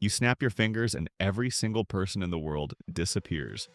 You snap your fingers and every single person in the world disappears.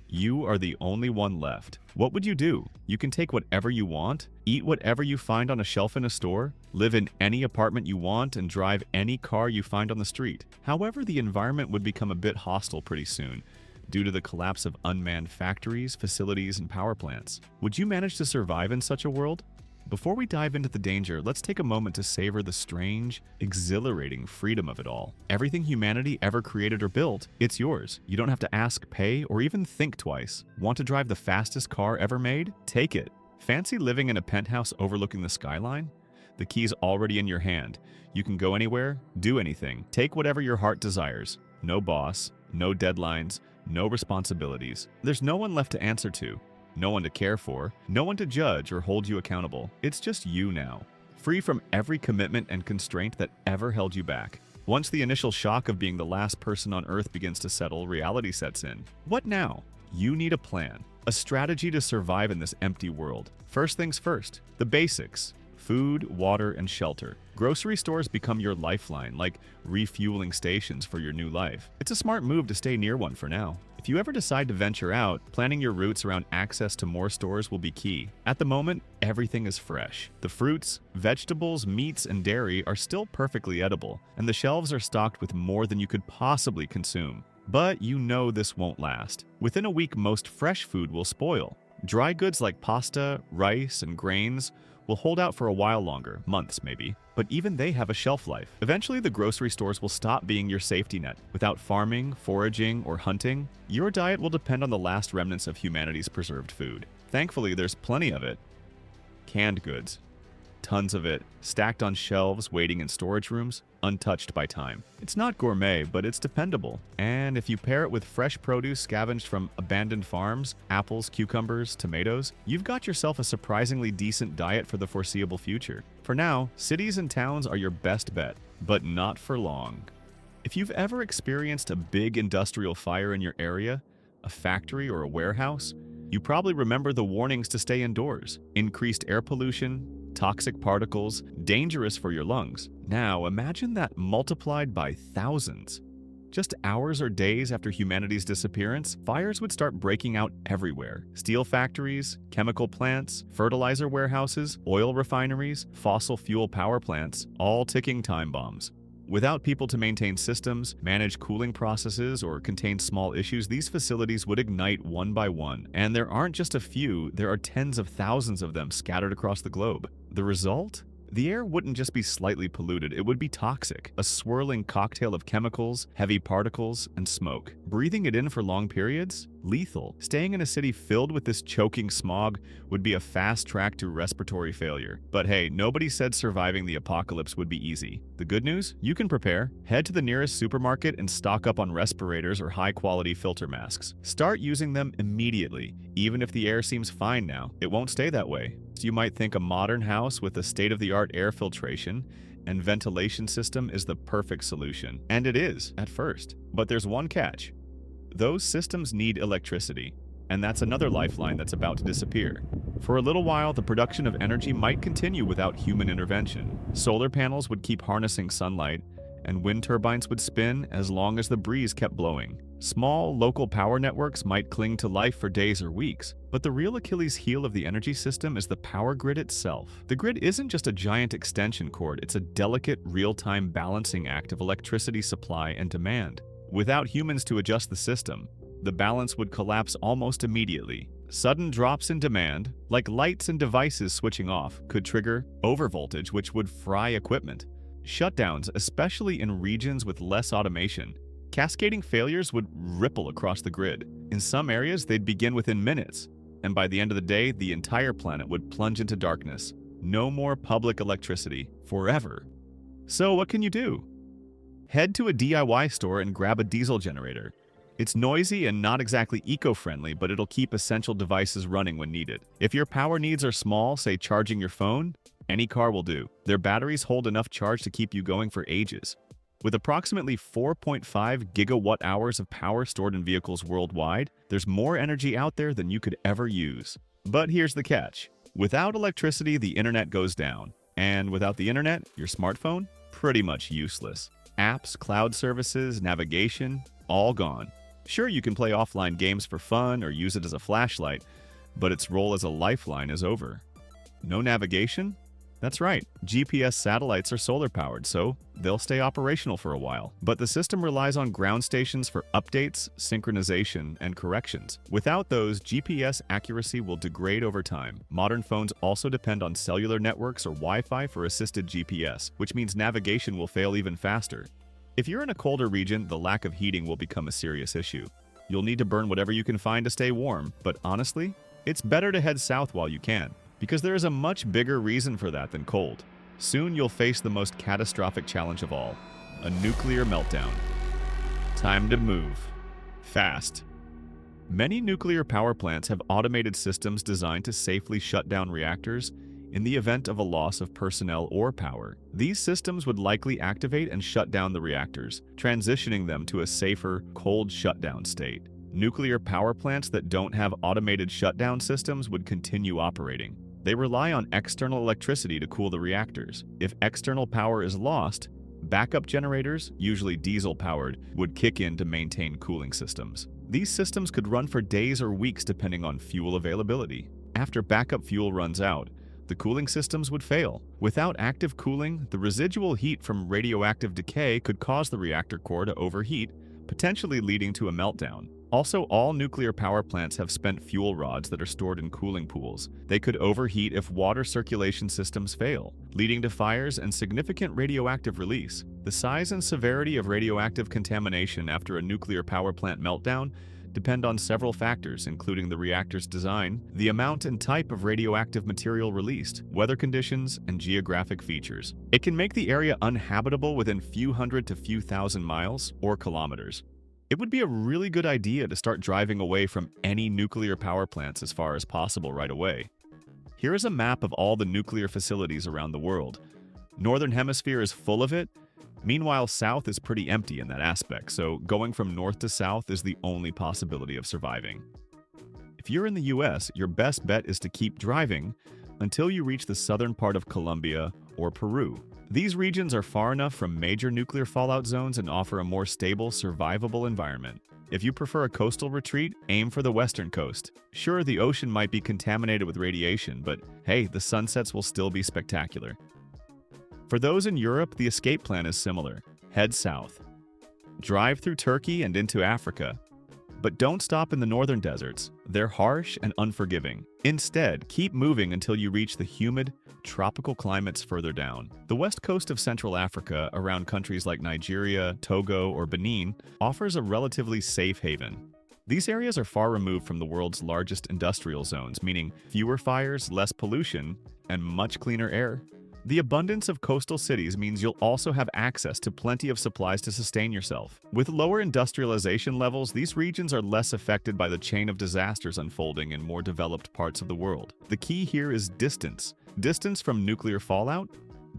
You are the only one left. What would you do? You can take whatever you want, eat whatever you find on a shelf in a store, live in any apartment you want, and drive any car you find on the street. However, the environment would become a bit hostile pretty soon, due to the collapse of unmanned factories, facilities, and power plants. Would you manage to survive in such a world? Before we dive into the danger, let's take a moment to savor the strange, exhilarating freedom of it all. Everything humanity ever created or built, it's yours. You don't have to ask, pay, or even think twice. Want to drive the fastest car ever made? Take it. Fancy living in a penthouse overlooking the skyline? The key's already in your hand. You can go anywhere, do anything, take whatever your heart desires. No boss, no deadlines, no responsibilities. There's no one left to answer to. No one to care for, no one to judge or hold you accountable. It's just you now, free from every commitment and constraint that ever held you back. Once the initial shock of being the last person on Earth begins to settle, reality sets in. What now? You need a plan, a strategy to survive in this empty world. First things first, the basics. Food, water, and shelter. Grocery stores become your lifeline, like refueling stations for your new life. It's a smart move to stay near one for now. If you ever decide to venture out, planning your routes around access to more stores will be key. At the moment, everything is fresh. The fruits, vegetables, meats, and dairy are still perfectly edible, and the shelves are stocked with more than you could possibly consume. But you know this won't last. Within a week, most fresh food will spoil. Dry goods like pasta, rice, and grains will hold out for a while longer, months maybe, but even they have a shelf life. Eventually, the grocery stores will stop being your safety net. Without farming, foraging, or hunting, your diet will depend on the last remnants of humanity's preserved food. Thankfully, there's plenty of it. Canned goods. Tons of it, stacked on shelves, waiting in storage rooms, untouched by time. It's not gourmet, but it's dependable. And if you pair it with fresh produce scavenged from abandoned farms, apples, cucumbers, tomatoes, you've got yourself a surprisingly decent diet for the foreseeable future. For now, cities and towns are your best bet, but not for long. If you've ever experienced a big industrial fire in your area, a factory or a warehouse, you probably remember the warnings to stay indoors. Increased air pollution, toxic particles, dangerous for your lungs. Now, imagine that multiplied by thousands. Just hours or days after humanity's disappearance, fires would start breaking out everywhere. Steel factories, chemical plants, fertilizer warehouses, oil refineries, fossil fuel power plants, all ticking time bombs. Without people to maintain systems, manage cooling processes, or contain small issues, these facilities would ignite one by one. And there aren't just a few, there are tens of thousands of them scattered across the globe. The result? The air wouldn't just be slightly polluted, it would be toxic. A swirling cocktail of chemicals, heavy particles, and smoke. Breathing it in for long periods? Lethal. Staying in a city filled with this choking smog would be a fast track to respiratory failure. But hey, nobody said surviving the apocalypse would be easy. The good news? You can prepare. Head to the nearest supermarket and stock up on respirators or high-quality filter masks. Start using them immediately. Even if the air seems fine now, it won't stay that way. You might think a modern house with a state-of-the-art air filtration and ventilation system is the perfect solution. And it is, at first. But there's one catch. Those systems need electricity, and that's another lifeline that's about to disappear. For a little while, the production of energy might continue without human intervention. Solar panels would keep harnessing sunlight, and wind turbines would spin as long as the breeze kept blowing. Small, local power networks might cling to life for days or weeks, but the real Achilles heel of the energy system is the power grid itself. The grid isn't just a giant extension cord, it's a delicate, real-time balancing act of electricity supply and demand. Without humans to adjust the system, the balance would collapse almost immediately. Sudden drops in demand, like lights and devices switching off, could trigger overvoltage, which would fry equipment. Shutdowns, especially in regions with less automation. Cascading failures would ripple across the grid. In some areas, they'd begin within minutes, and by the end of the day, the entire planet would plunge into darkness. No more public electricity, forever. So what can you do? Head to a DIY store and grab a diesel generator. It's noisy and not exactly eco-friendly, but it'll keep essential devices running when needed. If your power needs are small, say charging your phone, any car will do. Their batteries hold enough charge to keep you going for ages. With approximately 4.5 gigawatt-hours of power stored in vehicles worldwide, there's more energy out there than you could ever use. But here's the catch. Without electricity, the internet goes down. And without the internet, your smartphone? Pretty much useless. Apps, cloud services, navigation, all gone. Sure, you can play offline games for fun or use it as a flashlight, but its role as a lifeline is over. No navigation? That's right, GPS satellites are solar-powered, so they'll stay operational for a while. But the system relies on ground stations for updates, synchronization, and corrections. Without those, GPS accuracy will degrade over time. Modern phones also depend on cellular networks or Wi-Fi for assisted GPS, which means navigation will fail even faster. If you're in a colder region, the lack of heating will become a serious issue. You'll need to burn whatever you can find to stay warm, but honestly, it's better to head south while you can, because there is a much bigger reason for that than cold. Soon you'll face the most catastrophic challenge of all, a nuclear meltdown. Time to move. Fast. Many nuclear power plants have automated systems designed to safely shut down reactors in the event of a loss of personnel or power. These systems would likely activate and shut down the reactors, transitioning them to a safer, cold shutdown state. Nuclear power plants that don't have automated shutdown systems would continue operating. They rely on external electricity to cool the reactors. If external power is lost, backup generators, usually diesel-powered, would kick in to maintain cooling systems. These systems could run for days or weeks depending on fuel availability. After backup fuel runs out, the cooling systems would fail. Without active cooling, the residual heat from radioactive decay could cause the reactor core to overheat, potentially leading to a meltdown. Also, all nuclear power plants have spent fuel rods that are stored in cooling pools. They could overheat if water circulation systems fail, leading to fires and significant radioactive release. The size and severity of radioactive contamination after a nuclear power plant meltdown depend on several factors, including the reactor's design, the amount and type of radioactive material released, weather conditions, and geographic features. It can make the area uninhabitable within few hundred to few thousand miles or kilometers. It would be a really good idea to start driving away from any nuclear power plants as far as possible right away. Here is a map of all the nuclear facilities around the world. Northern Hemisphere is full of it. Meanwhile, South is pretty empty in that aspect, so going from north to south is the only possibility of surviving. If you're in the US, your best bet is to keep driving until you reach the southern part of Colombia or Peru. These regions are far enough from major nuclear fallout zones and offer a more stable, survivable environment. If you prefer a coastal retreat, aim for the western coast. Sure, the ocean might be contaminated with radiation, but hey, the sunsets will still be spectacular. For those in Europe, the escape plan is similar. Head south. Drive through Turkey and into Africa. But don't stop in the northern deserts. They're harsh and unforgiving. Instead, keep moving until you reach the humid, tropical climates further down. The west coast of Central Africa, around countries like Nigeria, Togo, or Benin, offers a relatively safe haven. These areas are far removed from the world's largest industrial zones, meaning fewer fires, less pollution, and much cleaner air. The abundance of coastal cities means you'll also have access to plenty of supplies to sustain yourself. With lower industrialization levels, these regions are less affected by the chain of disasters unfolding in more developed parts of the world. The key here is distance. Distance from nuclear fallout,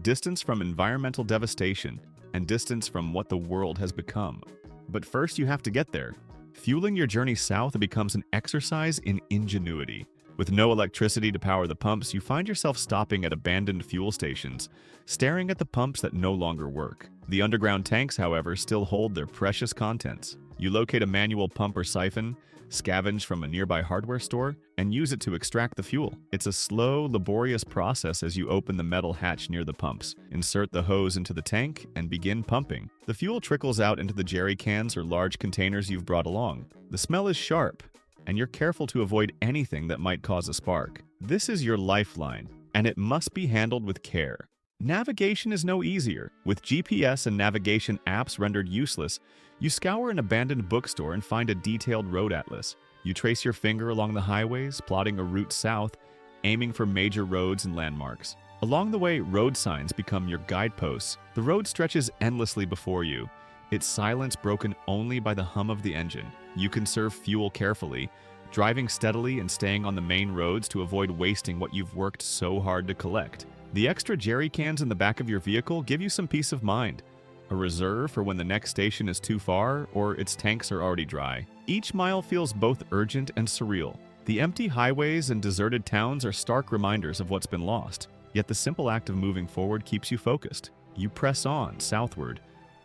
distance from environmental devastation, and distance from what the world has become. But first, you have to get there. Fueling your journey south becomes an exercise in ingenuity. With no electricity to power the pumps, you find yourself stopping at abandoned fuel stations, staring at the pumps that no longer work. The underground tanks, however, still hold their precious contents. You locate a manual pump or siphon, scavenge from a nearby hardware store, and use it to extract the fuel. It's a slow, laborious process as you open the metal hatch near the pumps, insert the hose into the tank, and begin pumping. The fuel trickles out into the jerry cans or large containers you've brought along. The smell is sharp, and you're careful to avoid anything that might cause a spark. This is your lifeline, and it must be handled with care. Navigation is no easier. With GPS and navigation apps rendered useless, you scour an abandoned bookstore and find a detailed road atlas. You trace your finger along the highways, plotting a route south, aiming for major roads and landmarks. Along the way, road signs become your guideposts. The road stretches endlessly before you, its silence broken only by the hum of the engine. You conserve fuel carefully, driving steadily and staying on the main roads to avoid wasting what you've worked so hard to collect. The extra jerry cans in the back of your vehicle give you some peace of mind, a reserve for when the next station is too far or its tanks are already dry. Each mile feels both urgent and surreal. The empty highways and deserted towns are stark reminders of what's been lost, yet the simple act of moving forward keeps you focused. You press on, southward,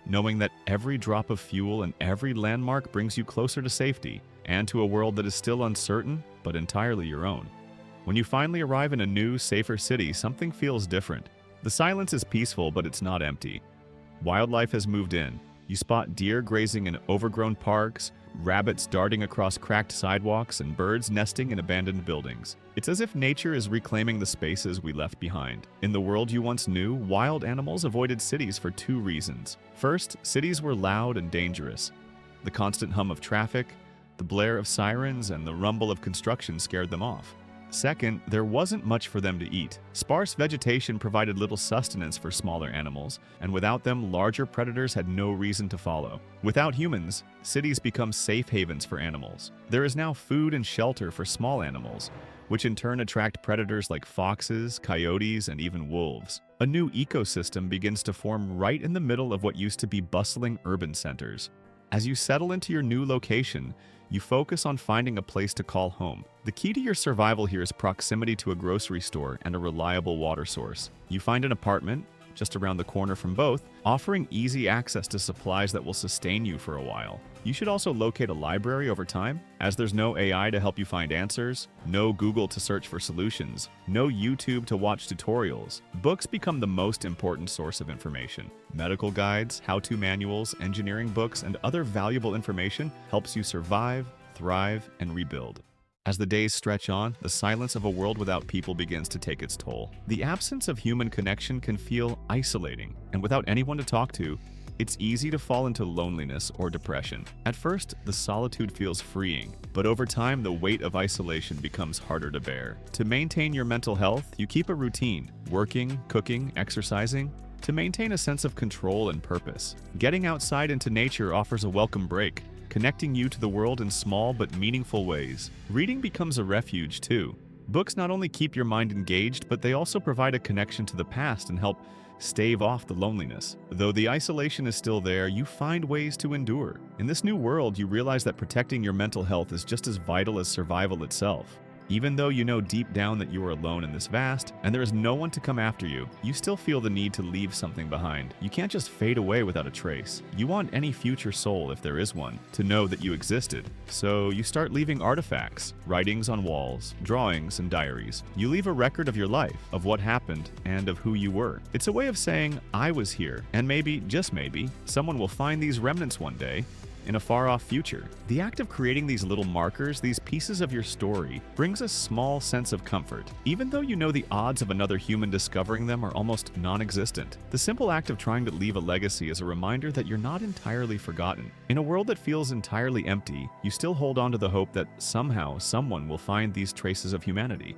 knowing that every drop of fuel and every landmark brings you closer to safety and to a world that is still uncertain but entirely your own. When you finally arrive in a new, safer city, something feels different. The silence is peaceful, but it's not empty. Wildlife has moved in. You spot deer grazing in overgrown parks, rabbits darting across cracked sidewalks, and birds nesting in abandoned buildings. It's as if nature is reclaiming the spaces we left behind. In the world you once knew, wild animals avoided cities for two reasons. First, cities were loud and dangerous. The constant hum of traffic, the blare of sirens, and the rumble of construction scared them off. Second, there wasn't much for them to eat. Sparse vegetation provided little sustenance for smaller animals, and without them, larger predators had no reason to follow. Without humans, cities become safe havens for animals. There is now food and shelter for small animals, which in turn attract predators like foxes, coyotes, and even wolves. A new ecosystem begins to form right in the middle of what used to be bustling urban centers. As you settle into your new location, you focus on finding a place to call home. The key to your survival here is proximity to a grocery store and a reliable water source. You find an apartment, just around the corner from both, offering easy access to supplies that will sustain you for a while. You should also locate a library over time, as there's no AI to help you find answers, no Google to search for solutions, no YouTube to watch tutorials. Books become the most important source of information. Medical guides, how-to manuals, engineering books, and other valuable information helps you survive, thrive, and rebuild. As the days stretch on, the silence of a world without people begins to take its toll. The absence of human connection can feel isolating, and without anyone to talk to, it's easy to fall into loneliness or depression. At first, the solitude feels freeing, but over time, the weight of isolation becomes harder to bear. To maintain your mental health, you keep a routine, working, cooking, exercising, to maintain a sense of control and purpose. Getting outside into nature offers a welcome break, connecting you to the world in small but meaningful ways. Reading becomes a refuge, too. Books not only keep your mind engaged, but they also provide a connection to the past and help stave off the loneliness. Though the isolation is still there, you find ways to endure. In this new world, you realize that protecting your mental health is just as vital as survival itself. Even though you know deep down that you are alone in this vast, and there is no one to come after you, you still feel the need to leave something behind. You can't just fade away without a trace. You want any future soul, if there is one, to know that you existed. So you start leaving artifacts, writings on walls, drawings, and diaries. You leave a record of your life, of what happened, and of who you were. It's a way of saying, I was here, and maybe, just maybe, someone will find these remnants one day, in a far-off future. The act of creating these little markers, these pieces of your story, brings a small sense of comfort. Even though you know the odds of another human discovering them are almost non-existent, the simple act of trying to leave a legacy is a reminder that you're not entirely forgotten. In a world that feels entirely empty, you still hold on to the hope that somehow someone will find these traces of humanity.